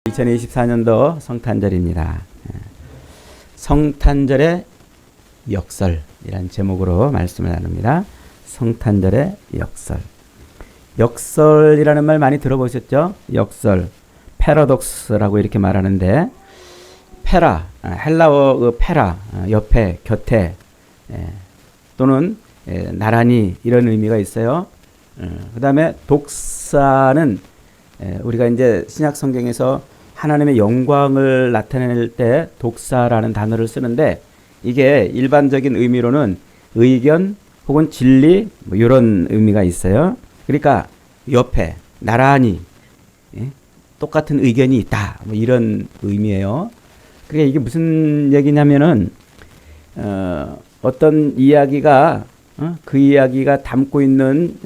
2024년도 성탄절입니다. 성탄절의 역설이란 제목으로 말씀을 나눕니다. 성탄절의 역설. 역설이라는 말 많이 들어보셨죠? 역설, 패러독스라고 이렇게 말하는데, 페라, 헬라어 그 페라, 옆에, 곁에, 또는 나란히 이런 의미가 있어요. 그 다음에 독사는 우리가 이제 신약 성경에서 하나님의 영광을 나타낼 때 독사라는 단어를 쓰는데, 이게 일반적인 의미로는 의견 혹은 진리 뭐 이런 의미가 있어요. 그러니까 옆에 나란히 똑같은 의견이 있다 뭐 이런 의미예요. 그게 이게 무슨 얘기냐면은 어떤 이야기가 그 이야기가 담고 있는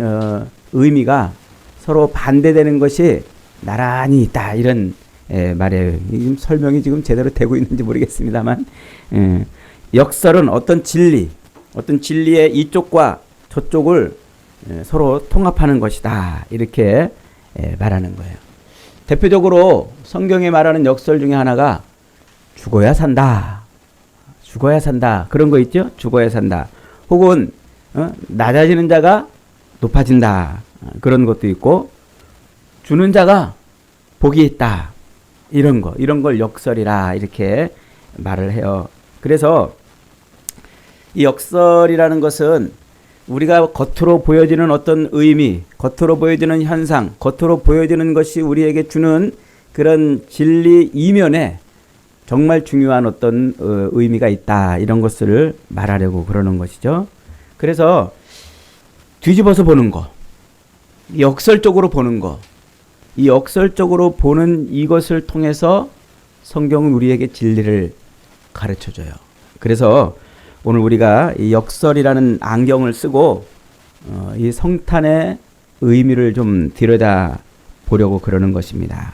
의미가 서로 반대되는 것이 나란히 있다 이런 말이에요. 설명이 지금 제대로 되고 있는지 모르겠습니다만, 역설은 어떤 진리의 이쪽과 저쪽을 서로 통합하는 것이다 이렇게 말하는 거예요. 대표적으로 성경에 말하는 역설 중에 하나가 죽어야 산다 그런 거 있죠. 죽어야 산다. 혹은 낮아지는 자가 높아진다 그런 것도 있고, 주는 자가 복이 있다 이런 걸 역설이라 이렇게 말을 해요. 그래서 이 역설이라는 것은 우리가 겉으로 보여지는 어떤 의미, 겉으로 보여지는 현상, 겉으로 보여지는 것이 우리에게 주는 그런 진리 이면에 정말 중요한 어떤 의미가 있다 이런 것을 말하려고 그러는 것이죠. 그래서 뒤집어서 보는 거, 역설적으로 보는 거, 이 역설적으로 보는 이것을 통해서 성경은 우리에게 진리를 가르쳐줘요. 그래서 오늘 우리가 이 역설이라는 안경을 쓰고 이 성탄의 의미를 좀 들여다 보려고 그러는 것입니다.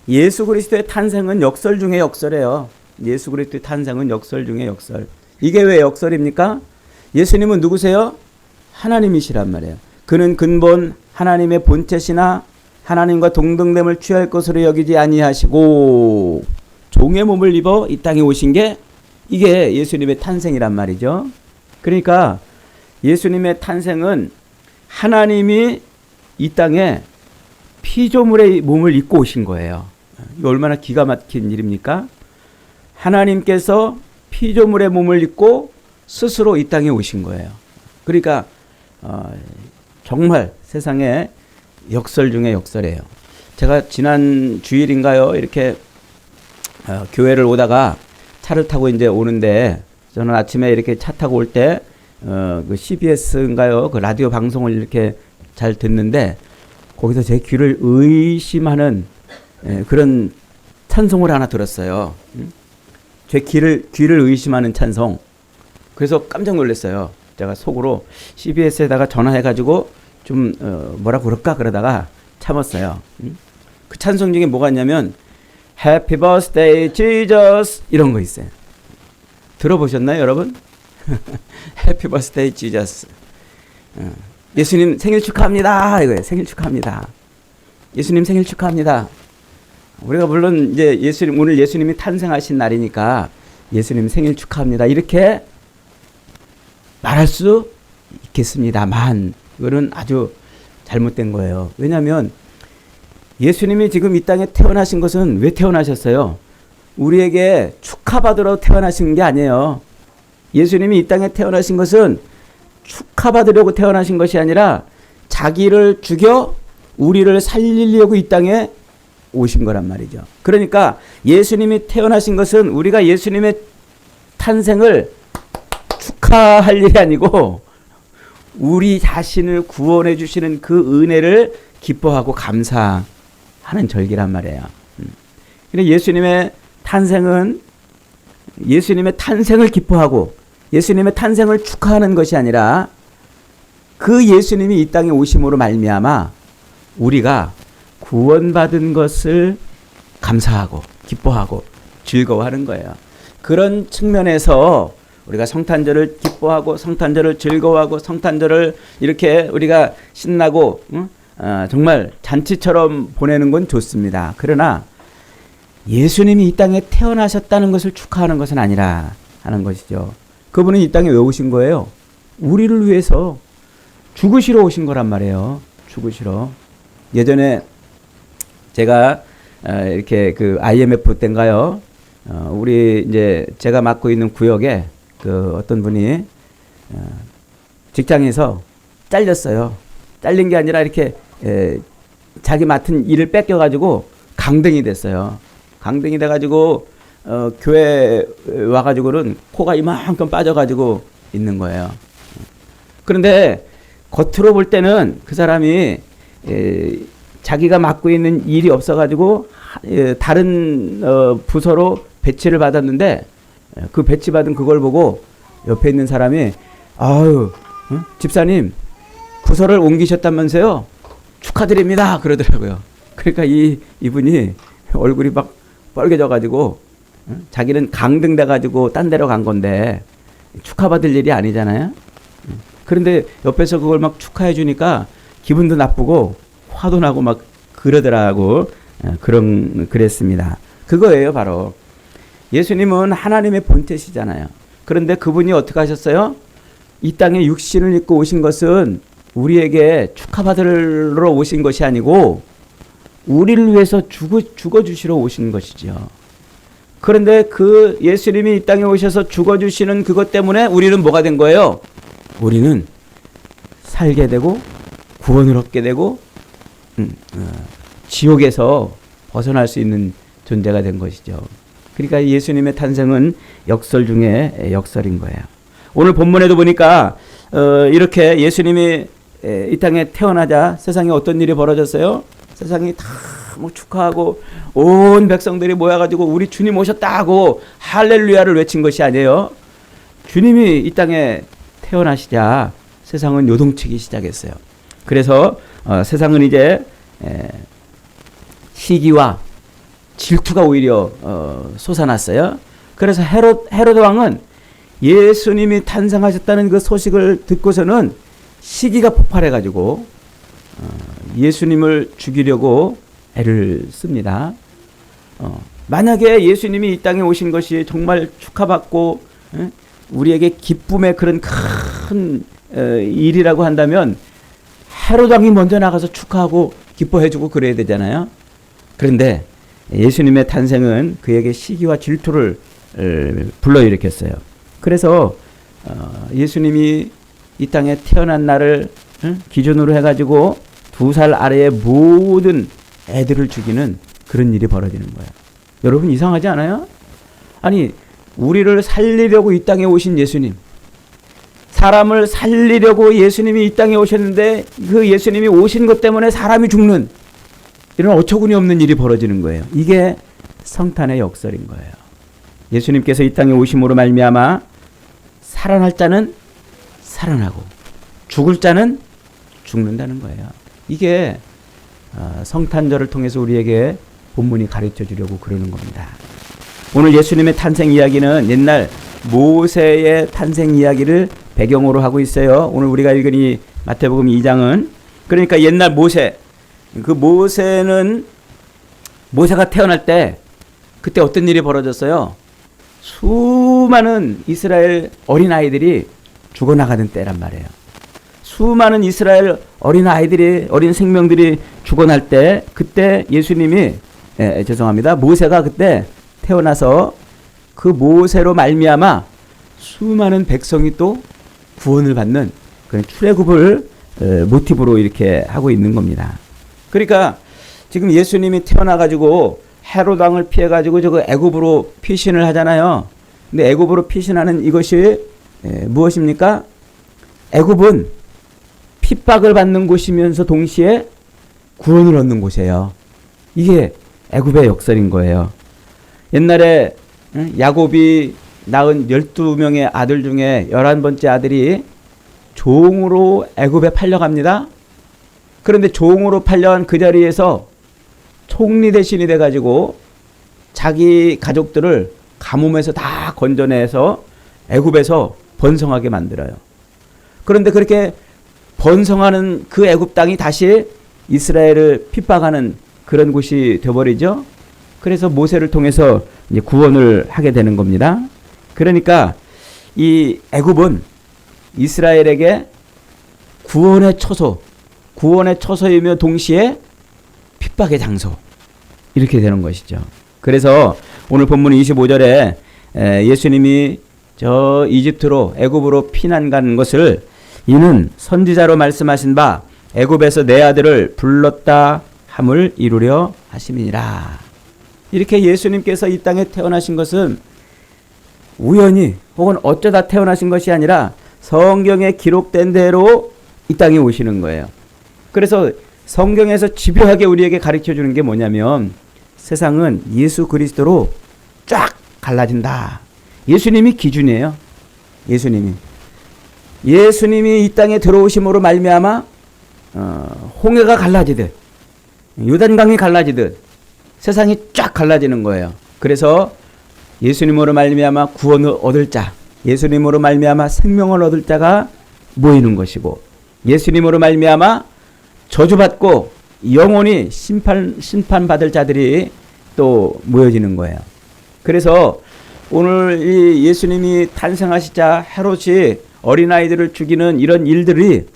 예수 그리스도의 탄생은 역설 중에 역설이에요. 예수 그리스도의 탄생은 역설 중에 역설. 이게 왜 역설입니까? 예수님은 누구세요? 하나님이시란 말이에요. 그는 근본 하나님의 본체시나 하나님과 동등됨을 취할 것으로 여기지 아니하시고 종의 몸을 입어 이 땅에 오신 게 이게 예수님의 탄생이란 말이죠. 그러니까 예수님의 탄생은 하나님이 이 땅에 피조물의 몸을 입고 오신 거예요. 이거 얼마나 기가 막힌 일입니까? 하나님께서 피조물의 몸을 입고 스스로 이 땅에 오신 거예요. 그러니까 정말 세상에 역설 중에 역설이에요. 제가 지난 주일인가요? 이렇게 교회를 오다가 차를 타고 이제 오는데, 저는 아침에 이렇게 차 타고 올 때 그 CBS인가요? 그 라디오 방송을 이렇게 잘 듣는데, 거기서 제 귀를 의심하는 그런 찬송을 하나 들었어요. 제 귀를 의심하는 찬송. 그래서 깜짝 놀랐어요. 제가 속으로 CBS에다가 전화해가지고 좀 뭐라 그럴까 그러다가 참았어요. 그 찬송 중에 뭐가 있냐면 Happy Birthday Jesus 이런 거 있어요. 들어보셨나요 여러분? Happy Birthday Jesus. 예수님 생일 축하합니다 이거예요. 생일 축하합니다. 예수님 생일 축하합니다. 우리가 물론 이제 오늘 예수님이 탄생하신 날이니까 예수님 생일 축하합니다 이렇게 말할 수 있겠습니다만, 이거는 아주 잘못된 거예요. 왜냐하면 예수님이 지금 이 땅에 태어나신 것은 왜 태어나셨어요? 우리에게 축하받으러 태어나신 게 아니에요. 예수님이 이 땅에 태어나신 것은 축하받으려고 태어나신 것이 아니라 자기를 죽여 우리를 살리려고 이 땅에 오신 거란 말이죠. 그러니까 예수님이 태어나신 것은 우리가 예수님의 탄생을 축하할 일이 아니고 우리 자신을 구원해 주시는 그 은혜를 기뻐하고 감사하는 절기란 말이에요. 근데 예수님의 탄생은 예수님의 탄생을 기뻐하고 예수님의 탄생을 축하하는 것이 아니라 그 예수님이 이 땅에 오심으로 말미암아 우리가 구원받은 것을 감사하고 기뻐하고 즐거워하는 거예요. 그런 측면에서 우리가 성탄절을 기뻐하고 성탄절을 즐거워하고 성탄절을 이렇게 우리가 신나고 정말 잔치처럼 보내는 건 좋습니다. 그러나 예수님이 이 땅에 태어나셨다는 것을 축하하는 것은 아니라 하는 것이죠. 그분은 이 땅에 왜 오신 거예요? 우리를 위해서 죽으시러 오신 거란 말이에요. 죽으시러. 예전에 제가 이렇게 그 IMF 때인가요? 우리 이제 제가 맡고 있는 구역에 그 어떤 분이 직장에서 잘렸어요. 잘린 게 아니라 이렇게 자기 맡은 일을 뺏겨가지고 강등이 됐어요. 강등이 돼가지고 교회 와가지고는 코가 이만큼 빠져가지고 있는 거예요. 그런데 겉으로 볼 때는 그 사람이 자기가 맡고 있는 일이 없어가지고 다른 부서로 배치를 받았는데 그 배치받은 그걸 보고 옆에 있는 사람이 아유 집사님 부서를 옮기셨다면서요? 축하드립니다 그러더라고요. 그러니까 이분이 얼굴이 막 빨개져가지고 자기는 강등돼가지고 딴 데로 간 건데 축하받을 일이 아니잖아요. 그런데 옆에서 그걸 막 축하해 주니까 기분도 나쁘고 화도 나고 막 그러더라고. 그랬습니다. 그거예요 바로. 예수님은 하나님의 본체시잖아요. 그런데 그분이 어떻게 하셨어요? 이 땅에 육신을 입고 오신 것은 우리에게 축하받으러 오신 것이 아니고 우리를 위해서 죽어주시러 오신 것이죠. 그런데 그 예수님이 이 땅에 오셔서 죽어주시는 그것 때문에 우리는 뭐가 된 거예요? 우리는 살게 되고 구원을 얻게 되고 지옥에서 벗어날 수 있는 존재가 된 것이죠. 그러니까 예수님의 탄생은 역설 중에 역설인 거예요. 오늘 본문에도 보니까 이렇게 예수님이 이 땅에 태어나자 세상에 어떤 일이 벌어졌어요? 세상이 다 뭐 축하하고 온 백성들이 모여가지고 우리 주님 오셨다고 할렐루야를 외친 것이 아니에요. 주님이 이 땅에 태어나시자 세상은 요동치기 시작했어요. 그래서 세상은 이제 시기와 질투가 오히려 솟아났어요. 그래서 헤로드 왕은 예수님이 탄생하셨다는 그 소식을 듣고서는 시기가 폭발해가지고 예수님을 죽이려고 애를 씁니다. 만약에 예수님이 이 땅에 오신 것이 정말 축하받고 우리에게 기쁨의 그런 큰 일이라고 한다면 헤로드 왕이 먼저 나가서 축하하고 기뻐해주고 그래야 되잖아요. 그런데 예수님의 탄생은 그에게 시기와 질투를 불러일으켰어요. 그래서 예수님이 이 땅에 태어난 날을 기준으로 해가지고 2살 아래의 모든 애들을 죽이는 그런 일이 벌어지는 거예요. 여러분 이상하지 않아요? 아니 우리를 살리려고 이 땅에 오신 예수님, 사람을 살리려고 예수님이 이 땅에 오셨는데 그 예수님이 오신 것 때문에 사람이 죽는 이런 어처구니 없는 일이 벌어지는 거예요. 이게 성탄의 역설인 거예요. 예수님께서 이 땅에 오심으로 말미암아 살아날 자는 살아나고 죽을 자는 죽는다는 거예요. 이게 성탄절을 통해서 우리에게 본문이 가르쳐 주려고 그러는 겁니다. 오늘 예수님의 탄생 이야기는 옛날 모세의 탄생 이야기를 배경으로 하고 있어요. 오늘 우리가 읽은 이 마태복음 2장은 그러니까 옛날 모세, 그 모세가 태어날 때 그때 어떤 일이 벌어졌어요? 수많은 이스라엘 어린아이들이 죽어나가는 때란 말이에요. 수많은 이스라엘 어린 생명들이 죽어날 때 그때 예수님이 모세가 그때 태어나서 그 모세로 말미암아 수많은 백성이 또 구원을 받는 그런 출애굽을 모티브로 이렇게 하고 있는 겁니다. 그러니까 지금 예수님이 태어나가지고 헤롯 왕을 피해가지고 저거 애굽으로 피신을 하잖아요. 근데 애굽으로 피신하는 이것이 무엇입니까? 애굽은 핍박을 받는 곳이면서 동시에 구원을 얻는 곳이에요. 이게 애굽의 역설인 거예요. 옛날에 야곱이 낳은 12명의 아들 중에 11번째 아들이 종으로 애굽에 팔려갑니다. 그런데 종으로 팔려간 그 자리에서 총리 대신이 돼가지고 자기 가족들을 가뭄에서 다 건져내서 애굽에서 번성하게 만들어요. 그런데 그렇게 번성하는 그 애굽 땅이 다시 이스라엘을 핍박하는 그런 곳이 되어버리죠. 그래서 모세를 통해서 이제 구원을 하게 되는 겁니다. 그러니까 이 애굽은 이스라엘에게 구원의 처소이며 동시에 핍박의 장소 이렇게 되는 것이죠. 그래서 오늘 본문 25절에 예수님이 저 이집트로 애굽으로 피난 간 것을 이는 선지자로 말씀하신 바 애굽에서 내 아들을 불렀다 함을 이루려 하심이니라. 이렇게 예수님께서 이 땅에 태어나신 것은 우연히 혹은 어쩌다 태어나신 것이 아니라 성경에 기록된 대로 이 땅에 오시는 거예요. 그래서 성경에서 집요하게 우리에게 가르쳐 주는 게 뭐냐면 세상은 예수 그리스도로 쫙 갈라진다. 예수님이 기준이에요. 예수님이 이 땅에 들어오심으로 말미암아 홍해가 갈라지듯 요단강이 갈라지듯 세상이 쫙 갈라지는 거예요. 그래서 예수님으로 말미암아 구원을 얻을 자, 예수님으로 말미암아 생명을 얻을 자가 모이는 것이고 예수님으로 말미암아 저주받고 영원히 심판받을 자들이 또 모여지는 거예요. 그래서 오늘 이 예수님이 탄생하시자 헤롯이 어린아이들을 죽이는 이런 일들이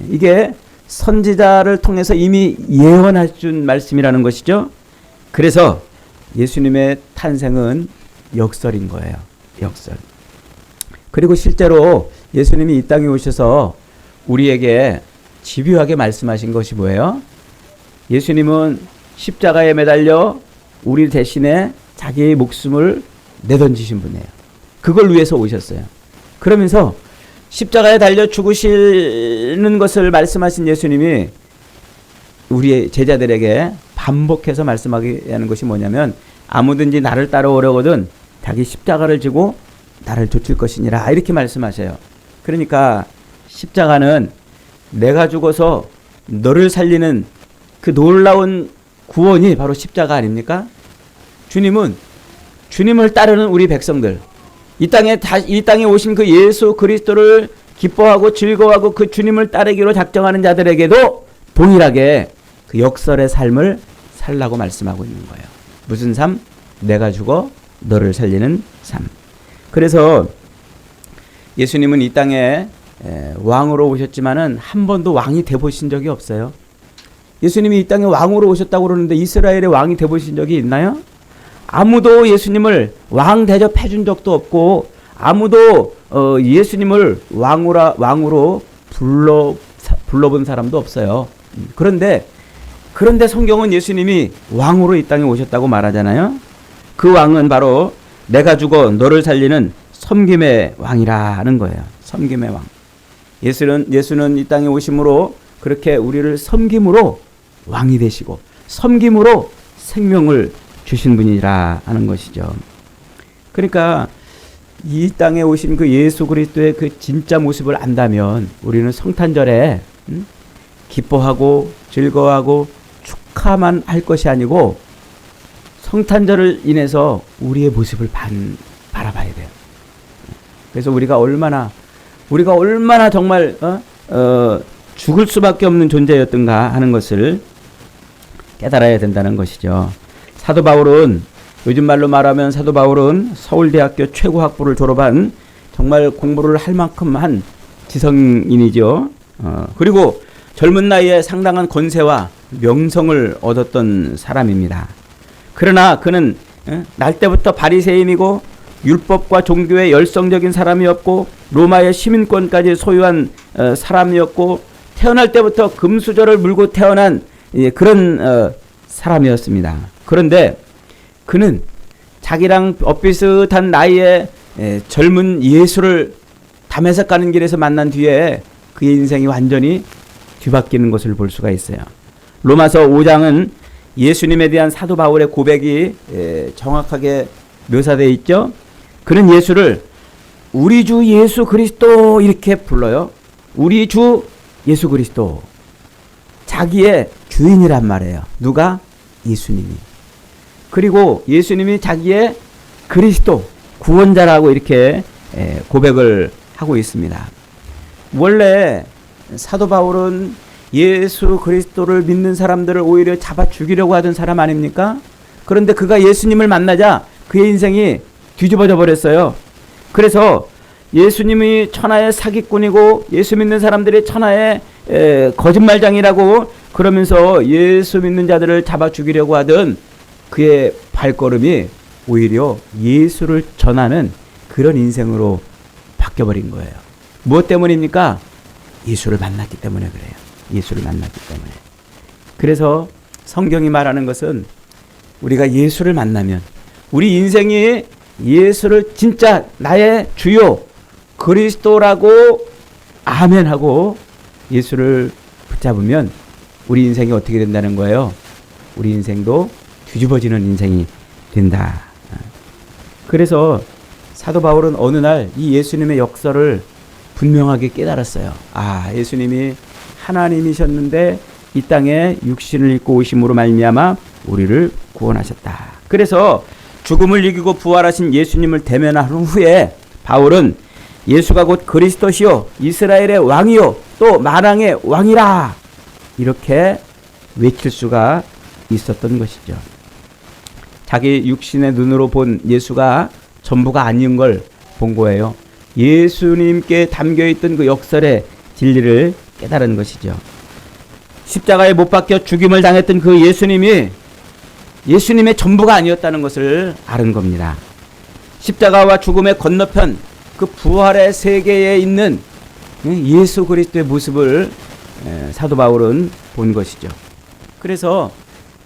이게 선지자를 통해서 이미 예언해 준 말씀이라는 것이죠. 그래서 예수님의 탄생은 역설인 거예요. 역설. 그리고 실제로 예수님이 이 땅에 오셔서 우리에게 집요하게 말씀하신 것이 뭐예요? 예수님은 십자가에 매달려 우리 대신에 자기의 목숨을 내던지신 분이에요. 그걸 위해서 오셨어요. 그러면서 십자가에 달려 죽으시는 것을 말씀하신 예수님이 우리의 제자들에게 반복해서 말씀하게 하는 것이 뭐냐면 아무든지 나를 따라오려거든 자기 십자가를 지고 나를 좇을 것이니라 이렇게 말씀하셔요. 그러니까 십자가는 내가 죽어서 너를 살리는 그 놀라운 구원이 바로 십자가 아닙니까? 주님은 주님을 따르는 우리 백성들, 이 땅에 오신 그 예수 그리스도를 기뻐하고 즐거워하고 그 주님을 따르기로 작정하는 자들에게도 동일하게 그 역설의 삶을 살라고 말씀하고 있는 거예요. 무슨 삶? 내가 죽어 너를 살리는 삶. 그래서 예수님은 이 땅에 왕으로 오셨지만은 한 번도 왕이 돼 보신 적이 없어요. 예수님이 이 땅에 왕으로 오셨다고 그러는데 이스라엘의 왕이 돼 보신 적이 있나요? 아무도 예수님을 왕 대접해 준 적도 없고 아무도 예수님을 왕으로 불러본 사람도 없어요. 그런데 성경은 예수님이 왕으로 이 땅에 오셨다고 말하잖아요. 그 왕은 바로 내가 죽어 너를 살리는 섬김의 왕이라는 거예요. 섬김의 왕. 예수는 이 땅에 오심으로 그렇게 우리를 섬김으로 왕이 되시고 섬김으로 생명을 주신 분이라 하는 것이죠. 그러니까 이 땅에 오신 그 예수 그리스도의 그 진짜 모습을 안다면 우리는 성탄절에 기뻐하고 즐거워하고 축하만 할 것이 아니고 성탄절을 인해서 우리의 모습을 바라봐야 돼요. 그래서 우리가 얼마나 정말 죽을 수밖에 없는 존재였던가 하는 것을 깨달아야 된다는 것이죠. 사도 바울은 요즘 말로 말하면 사도 바울은 서울대학교 최고 학부를 졸업한 정말 공부를 할 만큼 한 지성인이죠. 그리고 젊은 나이에 상당한 권세와 명성을 얻었던 사람입니다. 그러나 그는 날 때부터 바리새인이고 율법과 종교에 열성적인 사람이었고 로마의 시민권까지 소유한 사람이었고 태어날 때부터 금수저를 물고 태어난 그런 사람이었습니다. 그런데 그는 자기랑 엇비슷한 나이에 젊은 예수를 담에색 가는 길에서 만난 뒤에 그의 인생이 완전히 뒤바뀌는 것을 볼 수가 있어요. 로마서 5장은 예수님에 대한 사도 바울의 고백이 정확하게 묘사되어 있죠. 그는 예수를 우리 주 예수 그리스도 이렇게 불러요. 우리 주 예수 그리스도. 자기의 주인이란 말이에요. 누가? 예수님이. 그리고 예수님이 자기의 그리스도, 구원자라고 이렇게 고백을 하고 있습니다. 원래 사도 바울은 예수 그리스도를 믿는 사람들을 오히려 잡아 죽이려고 하던 사람 아닙니까? 그런데 그가 예수님을 만나자 그의 인생이 뒤집어져 버렸어요. 그래서 예수님이 천하의 사기꾼이고 예수 믿는 사람들이 천하의 거짓말장이라고 그러면서 예수 믿는 자들을 잡아 죽이려고 하던 그의 발걸음이 오히려 예수를 전하는 그런 인생으로 바뀌어버린 거예요. 무엇 때문입니까? 예수를 만났기 때문에 그래요. 예수를 만났기 때문에. 그래서 성경이 말하는 것은 우리가 예수를 만나면 우리 인생이 예수를 진짜 나의 주요 그리스도라고 아멘하고 예수를 붙잡으면 우리 인생이 어떻게 된다는 거예요? 우리 인생도 뒤집어지는 인생이 된다. 그래서 사도 바울은 어느 날 이 예수님의 역사를 분명하게 깨달았어요. 아, 예수님이 하나님이셨는데 이 땅에 육신을 입고 오심으로 말미암아 우리를 구원하셨다. 그래서 죽음을 이기고 부활하신 예수님을 대면한 후에 바울은 예수가 곧 그리스도시요 이스라엘의 왕이요 또 만왕의 왕이라 이렇게 외칠 수가 있었던 것이죠. 자기 육신의 눈으로 본 예수가 전부가 아닌 걸 본 거예요. 예수님께 담겨있던 그 역설의 진리를 깨달은 것이죠. 십자가에 못 박혀 죽임을 당했던 그 예수님이 예수님의 전부가 아니었다는 것을 아는 겁니다. 십자가와 죽음의 건너편 그 부활의 세계에 있는 예수 그리스도의 모습을 사도 바울은 본 것이죠. 그래서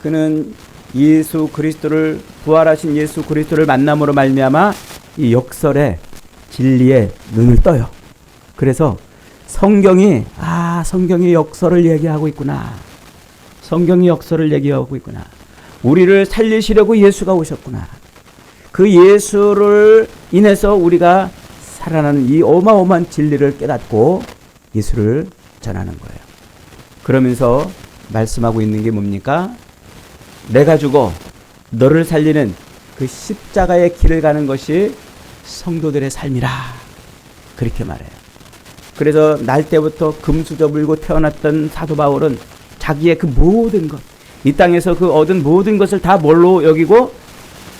그는 예수 그리스도를 부활하신 예수 그리스도를 만남으로 말미암아 이 역설의 진리에 눈을 떠요. 그래서 성경이 역설을 얘기하고 있구나. 성경이 역설을 얘기하고 있구나. 우리를 살리시려고 예수가 오셨구나. 그 예수를 인해서 우리가 살아나는 이 어마어마한 진리를 깨닫고 예수를 전하는 거예요. 그러면서 말씀하고 있는 게 뭡니까? 내가 죽어 너를 살리는 그 십자가의 길을 가는 것이 성도들의 삶이라. 그렇게 말해요. 그래서 날 때부터 금수저 물고 태어났던 사도 바울은 자기의 그 모든 것, 이 땅에서 그 얻은 모든 것을 다 뭘로 여기고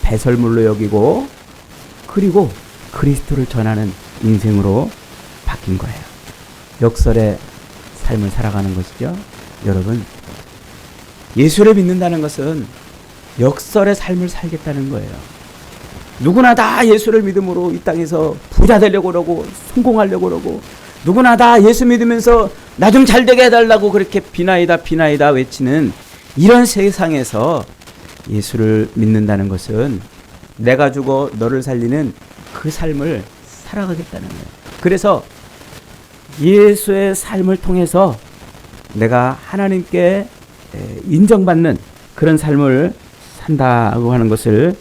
배설물로 여기고 그리고 그리스도를 전하는 인생으로 바뀐 거예요. 역설의 삶을 살아가는 것이죠. 여러분, 예수를 믿는다는 것은 역설의 삶을 살겠다는 거예요. 누구나 다 예수를 믿음으로 이 땅에서 부자 되려고 그러고 성공하려고 그러고 누구나 다 예수 믿으면서 나 좀 잘 되게 해달라고 그렇게 비나이다 외치는 이런 세상에서 예수를 믿는다는 것은 내가 죽어 너를 살리는 그 삶을 살아가겠다는 거예요. 그래서 예수의 삶을 통해서 내가 하나님께 인정받는 그런 삶을 산다고 하는 것을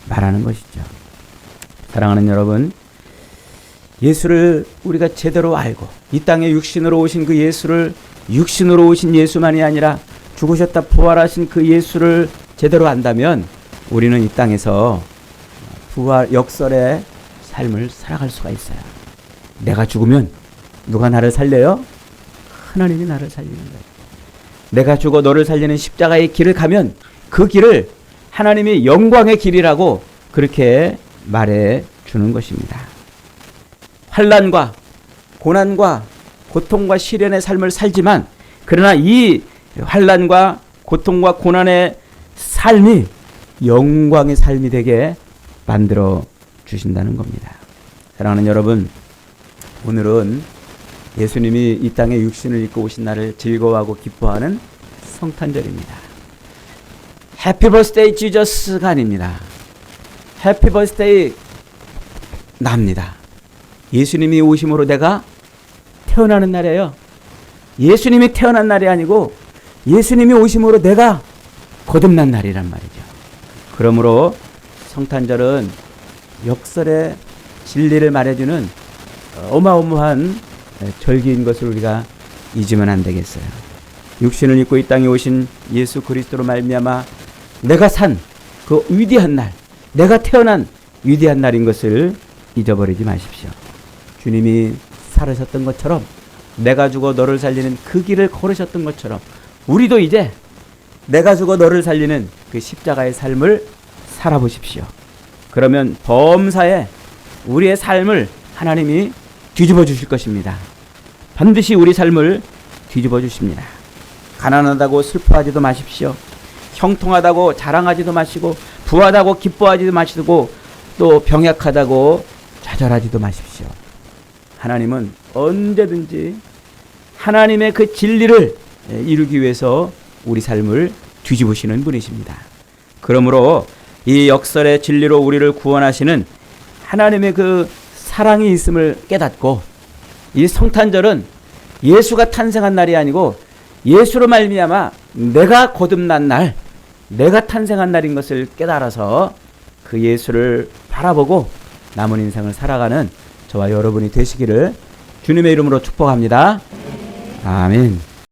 말하는 것이죠. 사랑하는 여러분, 예수를 우리가 제대로 알고 이 땅에 육신으로 오신 그 예수를 육신으로 오신 예수만이 아니라 죽으셨다 부활하신 그 예수를 제대로 안다면 우리는 이 땅에서 부활 역설의 삶을 살아갈 수가 있어요. 내가 죽으면 누가 나를 살려요? 하나님이 나를 살리는 거예요. 내가 죽어 너를 살리는 십자가의 길을 가면 그 길을 하나님이 영광의 길이라고 그렇게 말해 주는 것입니다. 환난과 고난과 고통과 시련의 삶을 살지만 그러나 이 환난과 고통과 고난의 삶이 영광의 삶이 되게 만들어 주신다는 겁니다. 사랑하는 여러분, 오늘은 예수님이 이 땅에 육신을 입고 오신 날을 즐거워하고 기뻐하는 성탄절입니다. 해피 버스데이 지저스가 아닙니다. 해피 버스데이 납니다. 예수님이 오심으로 내가 태어나는 날이에요. 예수님이 태어난 날이 아니고 예수님이 오심으로 내가 거듭난 날이란 말이죠. 그러므로 성탄절은 역설의 진리를 말해주는 어마어마한 절기인 것을 우리가 잊으면 안 되겠어요. 육신을 입고 이 땅에 오신 예수 그리스도로 말미암아 내가 산 그 위대한 날, 내가 태어난 위대한 날인 것을 잊어버리지 마십시오. 주님이 살으셨던 것처럼 내가 죽어 너를 살리는 그 길을 걸으셨던 것처럼 우리도 이제 내가 죽어 너를 살리는 그 십자가의 삶을 살아보십시오. 그러면 범사에 우리의 삶을 하나님이 뒤집어 주실 것입니다. 반드시 우리 삶을 뒤집어 주십니다. 가난하다고 슬퍼하지도 마십시오. 형통하다고 자랑하지도 마시고, 부하다고 기뻐하지도 마시고, 또 병약하다고 좌절하지도 마십시오. 하나님은 언제든지 하나님의 그 진리를 이루기 위해서 우리 삶을 뒤집으시는 분이십니다. 그러므로 이 역설의 진리로 우리를 구원하시는 하나님의 그 사랑이 있음을 깨닫고, 이 성탄절은 예수가 탄생한 날이 아니고 예수로 말미암아 내가 거듭난 날, 내가 탄생한 날인 것을 깨달아서 그 예수를 바라보고 남은 인생을 살아가는 저와 여러분이 되시기를 주님의 이름으로 축복합니다. 아멘.